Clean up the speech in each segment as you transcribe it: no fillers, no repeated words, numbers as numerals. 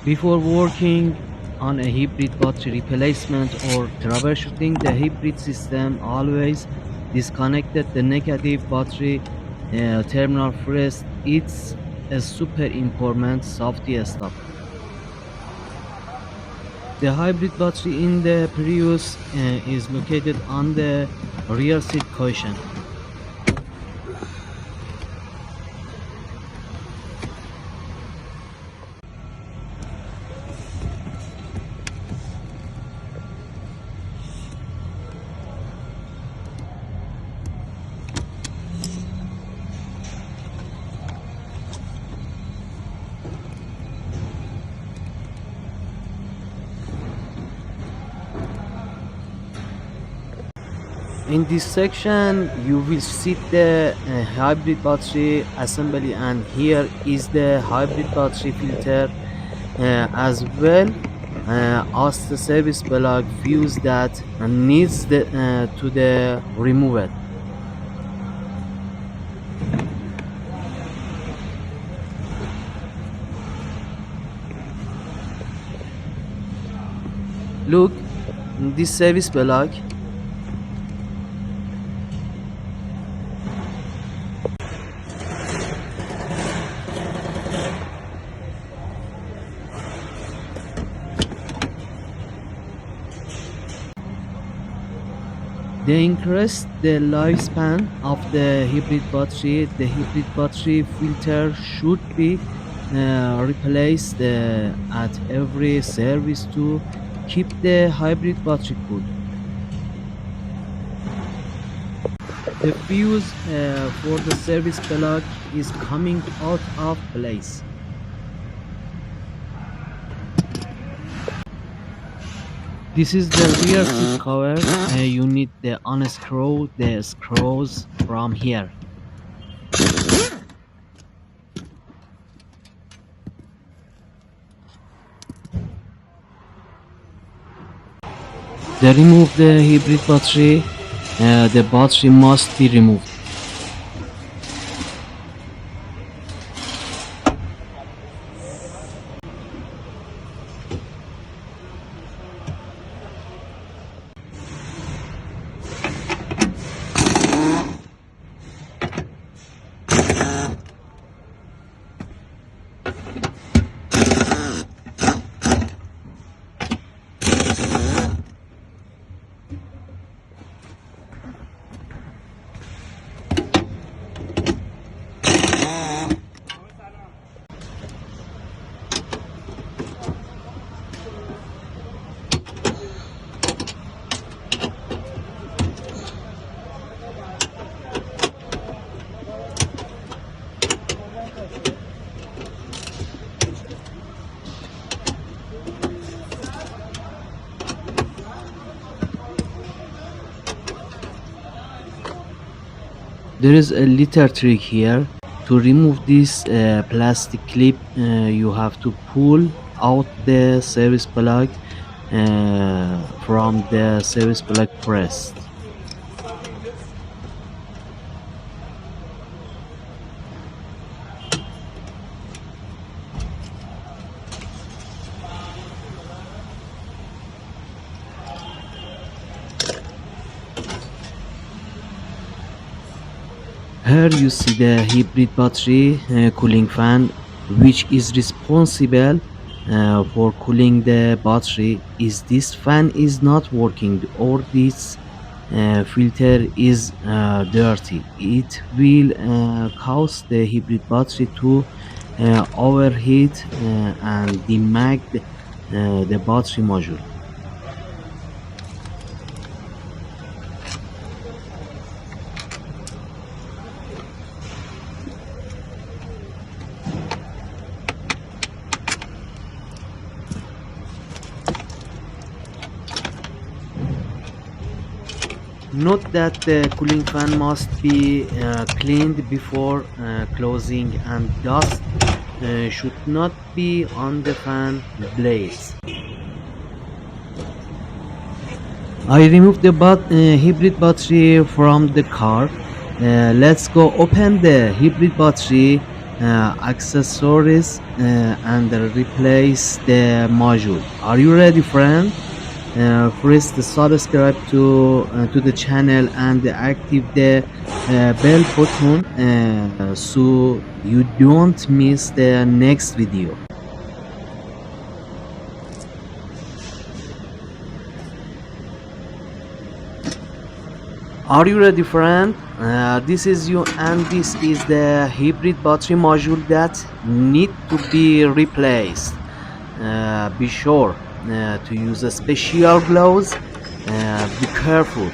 Before working on a hybrid battery replacement or troubleshooting the hybrid system, always disconnected the negative battery terminal first. It's a super important safety step. The hybrid battery in the Prius is located on the rear seat cushion. In this section, you will see the hybrid battery assembly, and here is the hybrid battery filter as well as the service plug fuse that needs to the removal. Look, this service plug. They increase the lifespan of the hybrid battery. The hybrid battery filter should be replaced at every service to keep the hybrid battery cool. The fuse for the service plug is coming out of place. This is the rear seat cover. You need to unscrew the screws from here. To remove the hybrid battery, the battery must be removed. There is a little trick here. To remove this plastic clip, you have to pull out the service plug from the service plug press. Here you see the hybrid battery cooling fan, which is responsible for cooling the battery. Is this fan is not working or this filter is dirty, it will cause the hybrid battery to overheat and damage the battery module. Note that the cooling fan must be cleaned before closing, and dust should not be on the fan blades. I removed the hybrid battery from the car. Let's go open the hybrid battery accessories and replace the module. Are you ready, friend? Press the subscribe to the channel and active the bell button so you don't miss the next video. Are you ready, friend? This is you, and this is the hybrid battery module that need to be replaced. Be sure to use a special gloves. Be careful.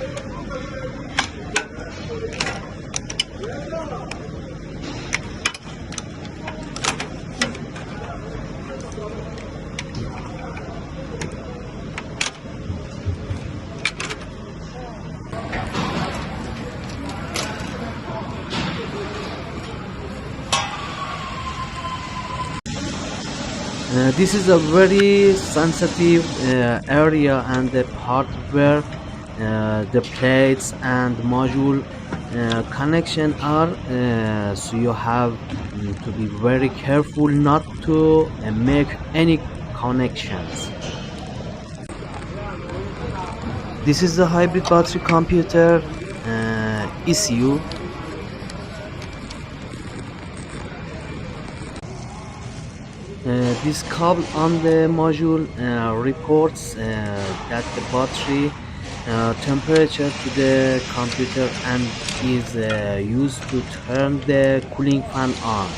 This is a very sensitive area and the part where the plates and module connection are, so you have to be very careful not to make any connections. This is the hybrid battery computer ECU. This cable on the module reports that the battery temperature to the computer and is used to turn the cooling fan on.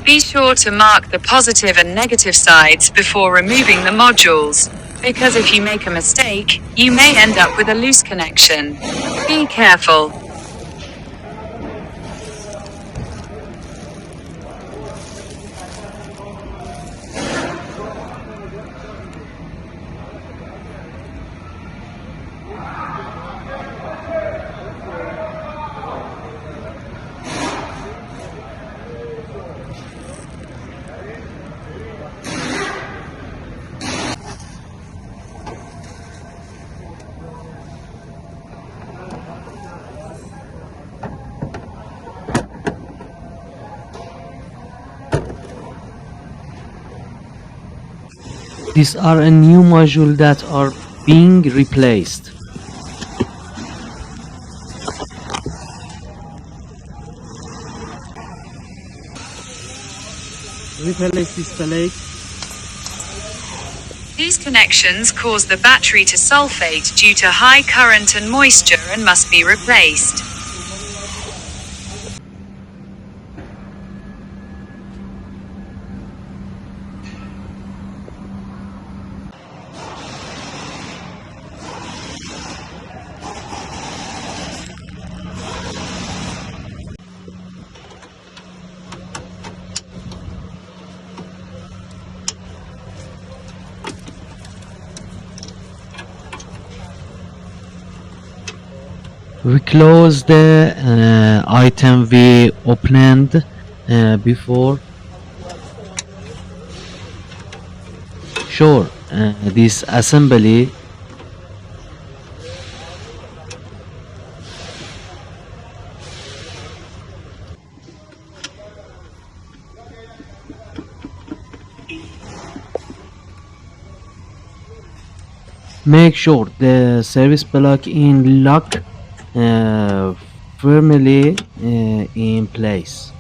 Be sure to mark the positive and negative sides before removing the modules, because if you make a mistake, you may end up with a loose connection. Be careful. These are a new module that are being replaced. Replace this plate. These connections cause the battery to sulfate due to high current and moisture and must be replaced. We close the item we opened before. Sure, this assembly make sure the service plug in lock firmly in place.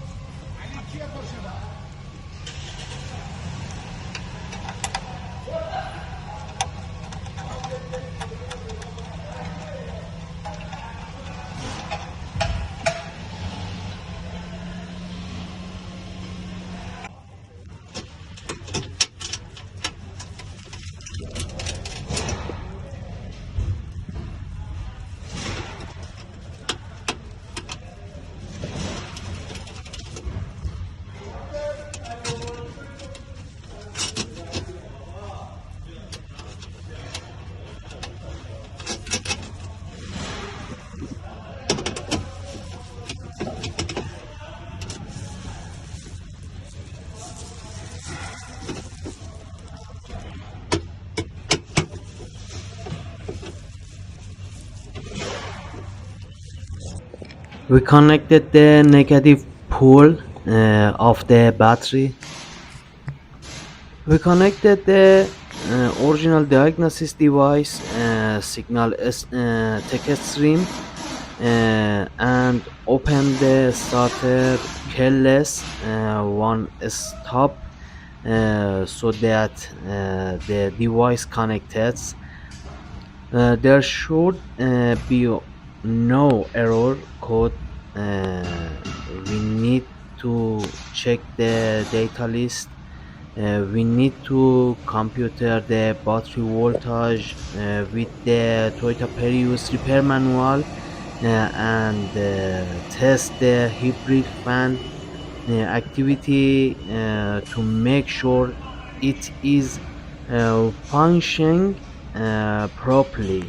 We connected the negative pole of the battery. We connected the original diagnosis device, signal ticket stream, and opened the starter keyless one stop so that the device connected. There should be no error code. We need to check the data list. We need to compute the battery voltage with the Toyota Prius repair manual and test the hybrid fan activity to make sure it is functioning properly.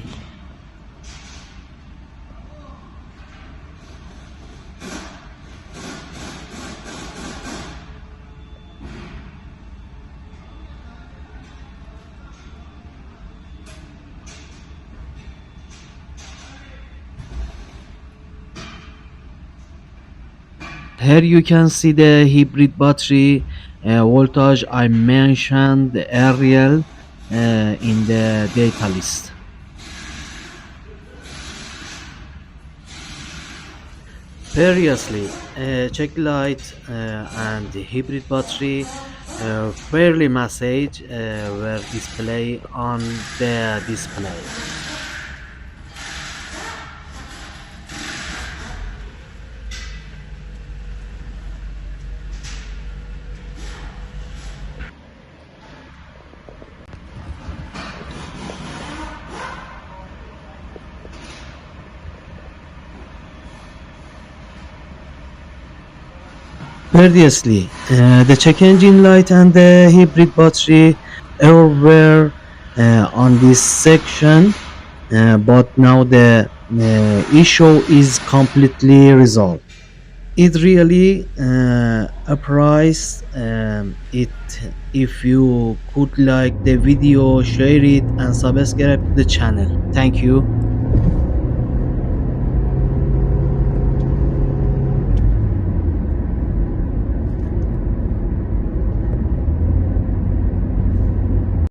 Here you can see the hybrid battery voltage I mentioned earlier in the data list. Previously, check light and the hybrid battery fairly message were displayed on the display. Previously, the check engine light and the hybrid battery error were on this section, but now the issue is completely resolved. It really appreciates it if you could like the video, share it, and subscribe to the channel. Thank you.